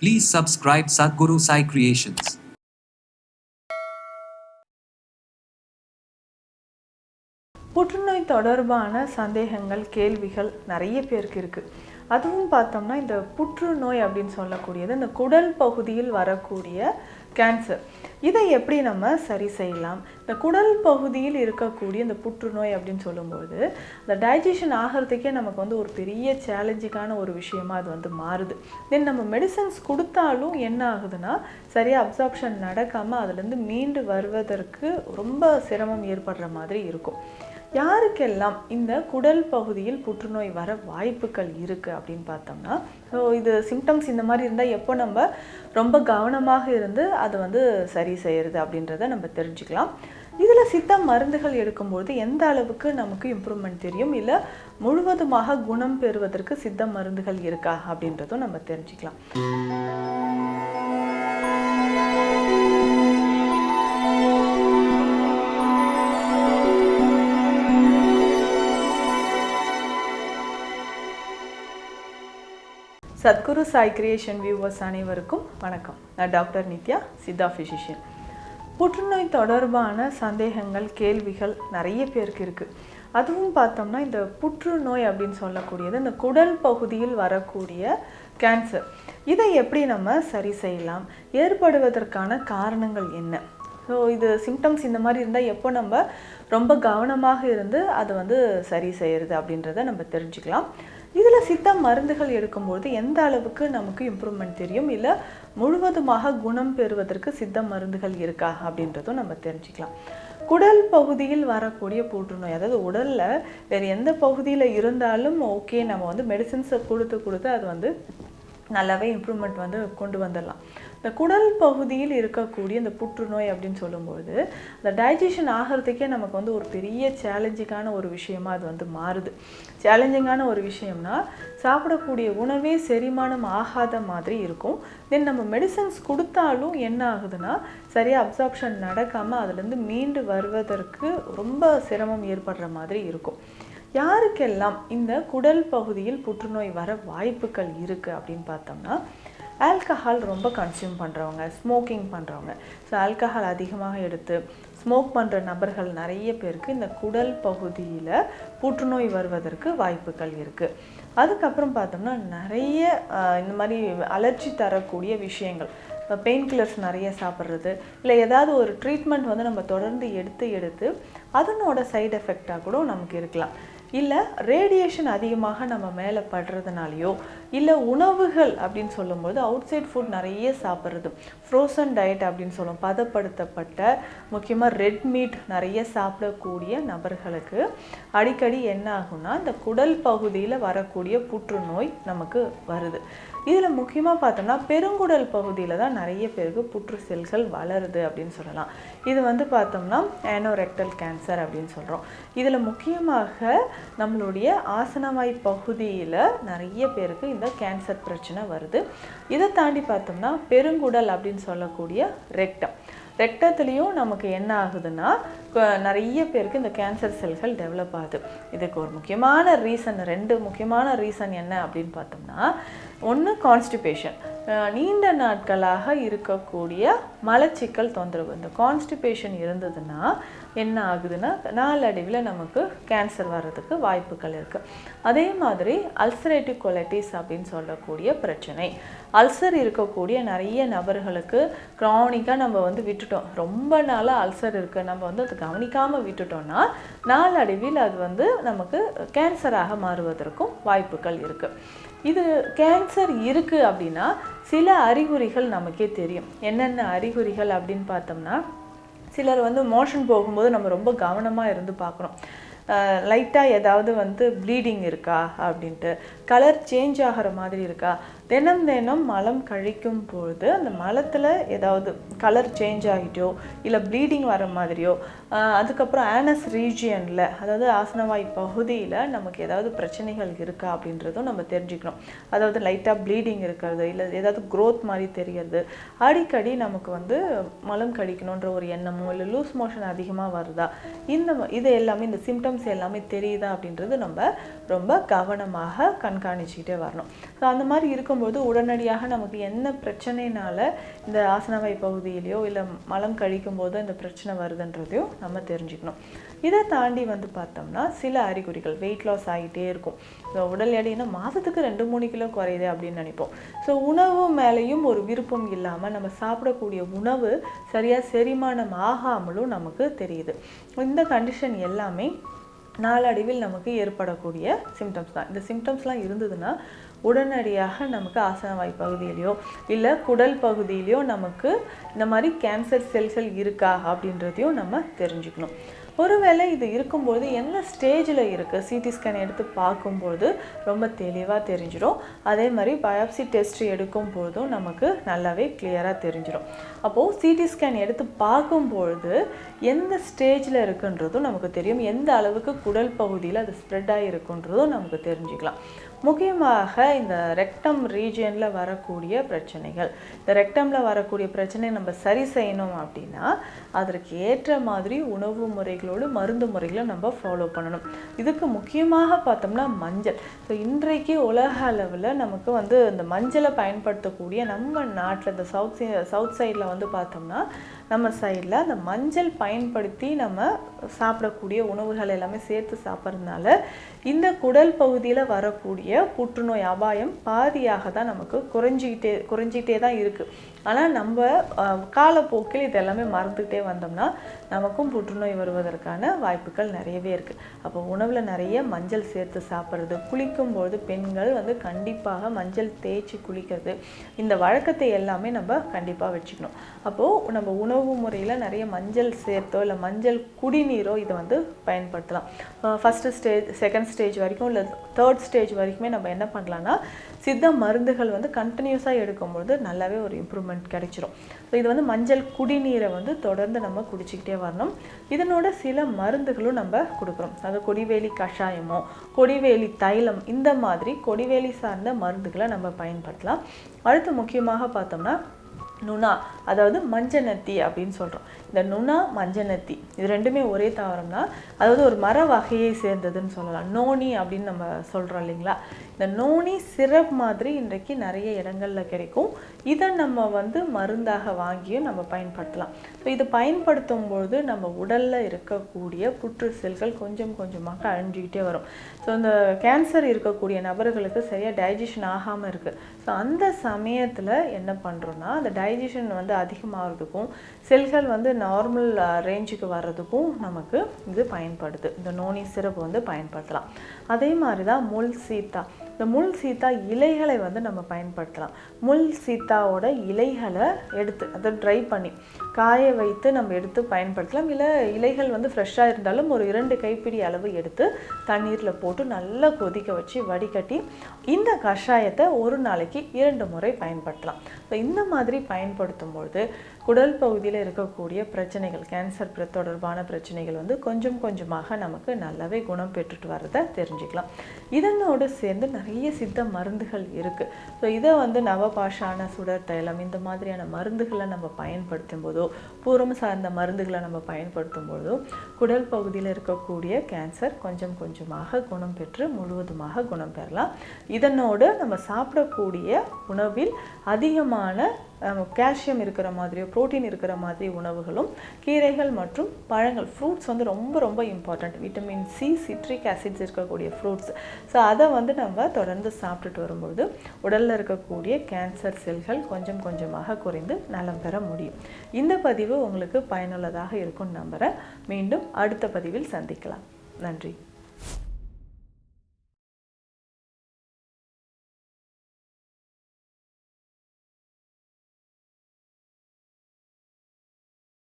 Please subscribe Sadhguru Sai Creations. புற்றுநோய் தொடர்பான சந்தேகங்கள் கேள்விகள் நிறைய பேருக்கு இருக்குது. அதுவும் பார்த்தோம்னா இந்த புற்றுநோய் அப்படின்னு சொல்லக்கூடியது இந்த குடல் பகுதியில் வரக்கூடிய கேன்சர். இதை எப்படி நம்ம சரி செய்யலாம்? இந்த குடல் பகுதியில் இருக்கக்கூடிய இந்த புற்றுநோய் அப்படின்னு சொல்லும்போது இந்த டைஜஷன் ஆகிறதுக்கே நமக்கு ஒரு பெரிய சேலஞ்சிங்கான ஒரு விஷயமா அது மாறுது. தென் நம்ம மெடிசன்ஸ் கொடுத்தாலும் என்ன ஆகுதுன்னா சரியாக அப்சார்ப்ஷன் நடக்காமல் அதுலேருந்து மீண்டு வருவதற்கு ரொம்ப சிரமம் ஏற்படுற மாதிரி இருக்கும். யாருக்கெல்லாம் இந்த குடல் பகுதியில் புற்றுநோய் வர வாய்ப்புகள் இருக்குது அப்படின்னு பார்த்தோம்னா, இது சிம்டம்ஸ் இந்த மாதிரி இருந்தால் எப்போ நம்ம ரொம்ப கவனமாக இருந்து அதை சரி செய்கிறது அப்படின்றத நம்ம தெரிஞ்சுக்கலாம். இதில் சித்த மருந்துகள் எடுக்கும்போது எந்த அளவுக்கு நமக்கு இம்ப்ரூவ்மெண்ட் தெரியும், இல்லை முழுவதுமாக குணம் பெறுவதற்கு சித்த மருந்துகள் இருக்கா அப்படின்றதும் நம்ம தெரிஞ்சுக்கலாம். சத்குரு சாய் கிரியேஷன் வியூவர்ஸ் அனைவருக்கும் வணக்கம். நான் டாக்டர் நித்யா, சித்தா ஃபிசிஷியன். புற்றுநோய் தொடர்பான சந்தேகங்கள் கேள்விகள் நிறைய பேருக்கு இருக்குது. அதுவும் பார்த்தோம்னா இந்த புற்றுநோய் அப்படின்னு சொல்லக்கூடியது இந்த குடல் பகுதியில் வரக்கூடிய கேன்சர். இதை எப்படி நம்ம சரி செய்யலாம்? ஏற்படுவதற்கான காரணங்கள் என்ன? இது சிம்டம்ஸ் இந்த மாதிரி இருந்தால் எப்போ நம்ம ரொம்ப கவனமாக இருந்து அதை சரி செய்கிறது அப்படின்றத நம்ம தெரிஞ்சுக்கலாம். இதில் சித்த மருந்துகள் எடுக்கும்போது எந்த அளவுக்கு நமக்கு இம்ப்ரூவ்மெண்ட் தெரியும், இல்லை முழுவதுமாக குணம் பெறுவதற்கு சித்த மருந்துகள் இருக்கா அப்படின்றதும் நம்ம தெரிஞ்சுக்கலாம். குடல் பகுதியில் வரக்கூடிய புற்றுநோய், அதாவது உடலில் வேறு எந்த பகுதியில் இருந்தாலும் ஓகே, நம்ம மெடிசின்ஸை கொடுத்து அது நல்லாவே இம்ப்ரூவ்மெண்ட் கொண்டு வந்துடலாம். இந்த குடல் பகுதியில் இருக்கக்கூடிய இந்த புற்றுநோய் அப்படின்னு சொல்லும்போது இந்த டைஜஷன் ஆகிறதுக்கே நமக்கு ஒரு பெரிய சேலஞ்சிங்கான ஒரு விஷயமா அது மாறுது. சேலஞ்சிங்கான ஒரு விஷயம்னா சாப்பிடக்கூடிய உணவே செரிமானம் ஆகாத மாதிரி இருக்கும். தென் நம்ம மெடிசன்ஸ் கொடுத்தாலும் என்ன ஆகுதுன்னா சரியாக அப்சார்ப்ஷன் நடக்காமல் அதுலேருந்து மீண்டு வருவதற்கு ரொம்ப சிரமம் ஏற்படுற மாதிரி இருக்கும். யாருக்கெல்லாம் இந்த குடல் பகுதியில் புற்றுநோய் வர வாய்ப்புகள் இருக்குது அப்படின்னு பார்த்தோம்னா, ஆல்கஹால் ரொம்ப கன்சியூம் பண்ணுறவங்க, ஸ்மோக்கிங் பண்ணுறவங்க. ஸோ ஆல்கஹால் அதிகமாக எடுத்து ஸ்மோக் பண்ணுற நபர்கள் நிறைய பேருக்கு இந்த குடல் பகுதியில் புற்றுநோய் வருவதற்கு வாய்ப்புகள் இருக்குது. அதுக்கப்புறம் பார்த்தோம்னா நிறைய இந்த மாதிரி அலர்ஜி தரக்கூடிய விஷயங்கள், பெயின் கில்லர்ஸ் நிறைய சாப்பிட்றது, இல்லை ஏதாவது ஒரு ட்ரீட்மெண்ட் நம்ம தொடர்ந்து எடுத்து அதனோட சைடு எஃபெக்டாக கூட நமக்கு இருக்கலாம். இல்லை ரேடியேஷன் அதிகமாக நம்ம மேலே படுறதுனாலையோ, இல்லை உணவுகள் அப்படின்னு சொல்லும்போது அவுட் சைட் ஃபுட் நிறைய சாப்பிட்றது, ஃப்ரோசன் டயட் அப்படின்னு சொல்லுவோம், பதப்படுத்தப்பட்ட முக்கியமாக ரெட் மீட் நிறைய சாப்பிடக்கூடிய நபர்களுக்கு அடிக்கடி என்ன ஆகும்னா இந்த குடல் பகுதியில் வரக்கூடிய புற்றுநோய் நமக்கு வருது. இதில் முக்கியமாக பார்த்தோம்னா பெருங்குடல் பகுதியில் தான் நிறைய பேருக்கு புற்று செல்கள் வளருது அப்படின்னு சொல்லலாம். இது பார்த்தோம்னா ஆனோரெக்டல் கேன்சர் அப்படின்னு சொல்கிறோம். இதில் முக்கியமாக நம்மளுடைய ஆசனவாய் பகுதியில் நிறைய பேருக்கு இந்த கேன்சர் பிரச்சனை வருது. இதை தாண்டி பார்த்தோம்னா பெருங்குடல் அப்படின்னு சொல்லக்கூடிய ரெக்டத்துலேயும் நமக்கு என்ன ஆகுதுன்னா நிறைய பேருக்கு இந்த கேன்சர் செல்கள் டெவலப் ஆகுது. இதுக்கு ஒரு முக்கியமான ரீசன், 2 முக்கியமான ரீசன் என்ன அப்படின்னு பார்த்தோம்னா, ஒன்று கான்ஸ்டிபேஷன், நீண்ட நாட்களாக இருக்கக்கூடிய மலச்சிக்கல் தொந்தரவு. இந்த கான்ஸ்டிபேஷன் இருந்ததுன்னா என்ன ஆகுதுன்னா நாளடைவில் நமக்கு கேன்சர் வர்றதுக்கு வாய்ப்புகள் இருக்குது. அதே மாதிரி அல்சரேட்டிவ் கொலைட்டிஸ் அப்படின்னு சொல்லக்கூடிய பிரச்சனை, அல்சர் இருக்கக்கூடிய நிறைய நபர்களுக்கு க்ரானிக்காக நம்ம விட்டுட்டோம், ரொம்ப நாளாக அல்சர் இருக்குது, நம்ம அதை கவனிக்காமல் விட்டுட்டோம்னா நாளடைவில் அது நமக்கு கேன்சராக மாறுவதற்கும் வாய்ப்புகள் இருக்குது. இது கேன்சர் இருக்குது அப்படின்னா சில அறிகுறிகள் நமக்கே தெரியும். என்னென்ன அறிகுறிகள் அப்படின்னு பார்த்தோம்னா, சிலர் மோஷன் போகும்போது நம்ம ரொம்ப கவனமாக இருந்து பார்க்கணும். லைட்டாக ஏதாவது ப்ளீடிங் இருக்கா அப்படின்ட்டு, கலர் சேஞ்ச் ஆகிற மாதிரி இருக்கா, தினம் மலம் கழிக்கும் பொழுது அந்த மலத்தில் ஏதாவது கலர் சேஞ்ச் ஆகிட்டோ இல்லை ப்ளீடிங் வர மாதிரியோ, அதுக்கப்புறம் ஆனஸ் ரீஜியனில் அதாவது ஆசனவாய் பகுதியில் நமக்கு ஏதாவது பிரச்சனைகள் இருக்கா அப்படின்றதும் நம்ம தெரிஞ்சுக்கணும். அதாவது லைட்டாக ப்ளீடிங் இருக்கிறது, இல்லை ஏதாவது க்ரோத் மாதிரி தெரியறது, அடிக்கடி நமக்கு மலம் கழிக்கணுன்ற ஒரு எண்ணமோ, இல்லை லூஸ் மோஷன் அதிகமாக வருதா, இது எல்லாமே இந்த சிம்டம்ஸ் எல்லாமே தெரியுதா அப்படின்றது நம்ம ரொம்ப கவனமாக கண்காணிச்சுக்கிட்டே வரணும். ஸோ அந்த மாதிரி இருக்கும்போது உடனடியாக நமக்கு என்ன பிரச்சனைனால இந்த ஆசனவாய் பகுதியிலையோ இல்லை மலம் கழிக்கும் போது இந்த பிரச்சனை வருதுன்றதையும் நம்ம தெரிஞ்சுக்கணும். இதை தாண்டி வந்து பார்த்தோம்னா சில அறிகுறிகள் வெயிட் லாஸ் ஆகிட்டே இருக்கும். ஸோ உடல் எடைனா மாதத்துக்கு 2-3 கிலோ குறையுது அப்படின்னு நினைப்போம். ஸோ உணவு மேலேயும் ஒரு விருப்பம் இல்லாமல் நம்ம சாப்பிடக்கூடிய உணவு சரியாக செரிமானம் ஆகாமலும் நமக்கு தெரியுது. இந்த கண்டிஷன் எல்லாமே நாளடைவில் நமக்கு ஏற்படக்கூடிய சிம்டம்ஸ் தான். இந்த சிம்டம்ஸ்லாம் இருந்ததுன்னா உடனடியாக நமக்கு ஆசனவாய் பகுதியிலையோ இல்லை குடல் பகுதியிலையோ நமக்கு இந்த மாதிரி கேன்சர் செல்கள் இருக்கா அப்படின்றதையும் நம்ம தெரிஞ்சுக்கணும். ஒருவேளை இது இருக்கும்போது என்ன ஸ்டேஜில் இருக்குது சிடி ஸ்கேன் எடுத்து பார்க்கும்போது ரொம்ப தெளிவாக தெரிஞ்சிடும். அதே மாதிரி பயாப்சி டெஸ்ட் எடுக்கும்போதும் நமக்கு நல்லாவே கிளியராக தெரிஞ்சிடும். அப்போது சிடி ஸ்கேன் எடுத்து பார்க்கும்பொழுது எந்த ஸ்டேஜில் இருக்குன்றதும் நமக்கு தெரியும். எந்த அளவுக்கு குடல் பகுதியில் அது ஸ்ப்ரெட் ஆகிருக்குன்றதும் நமக்கு தெரிஞ்சுக்கலாம். முக்கியமாக இந்த ரெக்டம் ரீஜியனில் வரக்கூடிய பிரச்சனைகள், இந்த ரெக்டமில் வரக்கூடிய பிரச்சனை நம்ம சரி செய்யணும் அப்படின்னா அதற்கு ஏற்ற மாதிரி உணவு முறைகளோடு மருந்து முறைகளை நம்ம ஃபாலோ பண்ணணும். இதுக்கு முக்கியமாக பார்த்தோம்னா மஞ்சள். ஸோ இன்றைக்கு உலக அளவில் நமக்கு வந்து இந்த மஞ்சளை பயன்படுத்தக்கூடிய நம்ம நாட்டில் இந்த சவுத் சைடில் வந்து பார்த்தோம்னா நம்ம சைடில் அந்த மஞ்சள் பயன்படுத்தி நம்ம சாப்பிடக்கூடிய உணவுகள் எல்லாமே சேர்த்து சாப்பிட்றதுனால இந்த குடல் பகுதியில் வரக்கூடிய புற்றுநோய் அபாயம் பாதியாக தான் நமக்கு குறைஞ்சிக்கிட்டே தான் இருக்குது. ஆனால் நம்ம காலப்போக்கில் இதெல்லாமே மறந்துக்கிட்டே வந்தோம்னா நமக்கும் புற்றுநோய் வருவதற்கான வாய்ப்புகள் நிறையவே இருக்குது. அப்போ உணவில் நிறைய மஞ்சள் சேர்த்து சாப்பிட்றது, குளிக்கும்போது பெண்கள் வந்து கண்டிப்பாக மஞ்சள் தேய்ச்சி குளிக்கிறது, இந்த வழக்கத்தை எல்லாமே நம்ம கண்டிப்பாக வச்சுக்கணும். அப்போது நம்ம உணவு முறையில் நிறைய மஞ்சள் சேர்த்தோ இல்லை மஞ்சள் குடிநீரோ இதை வந்து பயன்படுத்தலாம். ஃபஸ்ட்டு ஸ்டேஜ், செகண்ட் ஸ்டேஜ் வரைக்கும் இல்லை தேர்ட் ஸ்டேஜ் வரைக்குமே நம்ம என்ன பண்ணலான்னா சித்த மருந்துகள் வந்து கண்டினியூஸாக எடுக்கும்போது நல்லாவே ஒரு இம்ப்ரூவ்மெண்ட் கிடைச்சிரும். ஸோ இது வந்து மஞ்சள் குடிநீரை வந்து தொடர்ந்து நம்ம குடிச்சிக்கிட்டே வரணும். இதனோட சில மருந்துகளும் நம்ம கொடுக்குறோம். அது கொடிவேலி கஷாயமோ கொடிவேலி தைலம் இந்த மாதிரி கொடிவேலி சார்ந்த மருந்துகளை நம்ம பயன்படுத்தலாம். அடுத்து முக்கியமாக பார்த்தோம்னா நுணா, அதாவது மஞ்சனத்தி அப்படின்னு சொல்கிறோம். இந்த நுணா மஞ்சனத்தி இது ரெண்டுமே ஒரே தாவரம் தான். அதாவது ஒரு மர வகையை சேர்ந்ததுன்னு சொல்லலாம். நோனி அப்படின்னு நம்ம சொல்கிறோம் இல்லைங்களா. இந்த நோனி சிரப் மாதிரி இன்றைக்கு நிறைய இடங்களில் கிடைக்கும். இதை நம்ம வந்து மருந்தாக வாங்கியும் நம்ம பயன்படுத்தலாம். ஸோ இது பயன்படுத்தும் பொழுது நம்ம உடலில் இருக்கக்கூடிய புற்று செல்கள் கொஞ்சம் கொஞ்சமாக அழிஞ்சிக்கிட்டே வரும். ஸோ இந்த கேன்சர் இருக்கக்கூடிய நபர்களுக்கு சரியாக டைஜஷன் ஆகாமல் இருக்குது. ஸோ அந்த சமயத்தில் என்ன பண்ணுறோன்னா அந்த டைஜஷன் வந்து அதிகமாகிறதுக்கும் செல்கள் வந்து நார்மல் ரேஞ்சுக்கு வர்றதுக்கும் நமக்கு இது பயன்படுது. இந்த நோனி சிரப் வந்து பயன்படுத்தலாம். அதே மாதிரி தான் முள் சீத்தா. இந்த முள் சீத்தா இலைகளை வந்து நம்ம பயன்படுத்தலாம். முள் சீத்தாவோட இலைகளை எடுத்து அதை ட்ரை பண்ணி காய வைத்து நம்ம எடுத்து பயன்படுத்தலாம். இல்லை இலைகள் வந்து ஃப்ரெஷ்ஷாக இருந்தாலும் ஒரு 2 கைப்பிடி அளவு எடுத்து தண்ணீரில் போட்டு நல்லா கொதிக்க வச்சு வடிகட்டி இந்த கஷாயத்தை ஒரு நாளைக்கு 2 முறை பயன்படுத்தலாம். ஸோ இந்த மாதிரி பயன்படுத்தும் பொழுது குடல் பகுதியில் இருக்கக்கூடிய பிரச்சனைகள், கேன்சர் தொடர்பான பிரச்சனைகள் வந்து கொஞ்சம் கொஞ்சமாக நமக்கு நல்லாவே குணம் பெற்றுட்டு வரதை தெரிஞ்சுக்கலாம். இதனோடு சேர்ந்து நிறைய சித்த மருந்துகள் இருக்குது. ஸோ இதை வந்து நவபாஷான சுடர் தைலம் இந்த மாதிரியான மருந்துகளை நம்ம பயன்படுத்தும் போதோ பூரம் சார்ந்த மருந்துகளை நம்ம பயன்படுத்தும் போதோ குடல் பகுதியில் இருக்கக்கூடிய கேன்சர் கொஞ்சம் கொஞ்சமாக குணம் பெற்று முழுவதுமாக குணம் பெறலாம். இதனோடு நம்ம சாப்பிடக்கூடிய உணவில் அதிகமான கால்சியம் இருக்கிற மாதிரியோ புரோட்டீன் இருக்கிற மாதிரி உணவுகளும் கீரைகள் மற்றும் பழங்கள், ஃப்ரூட்ஸ் வந்து ரொம்ப ரொம்ப important. Vitamin C, citric acids இருக்கக்கூடிய ஃப்ரூட்ஸ். ஸோ அதை வந்து நம்ம தொடர்ந்து சாப்பிட்டுட்டு வரும்போது உடலில் இருக்கக்கூடிய கேன்சர் செல்கள் கொஞ்சம் கொஞ்சமாக குறைந்து நலம் பெற முடியும். இந்த பதிவு உங்களுக்கு பயனுள்ளதாக இருக்கும்னு நம்புகிறேன். மீண்டும் அடுத்த பதிவில் சந்திக்கலாம். நன்றி.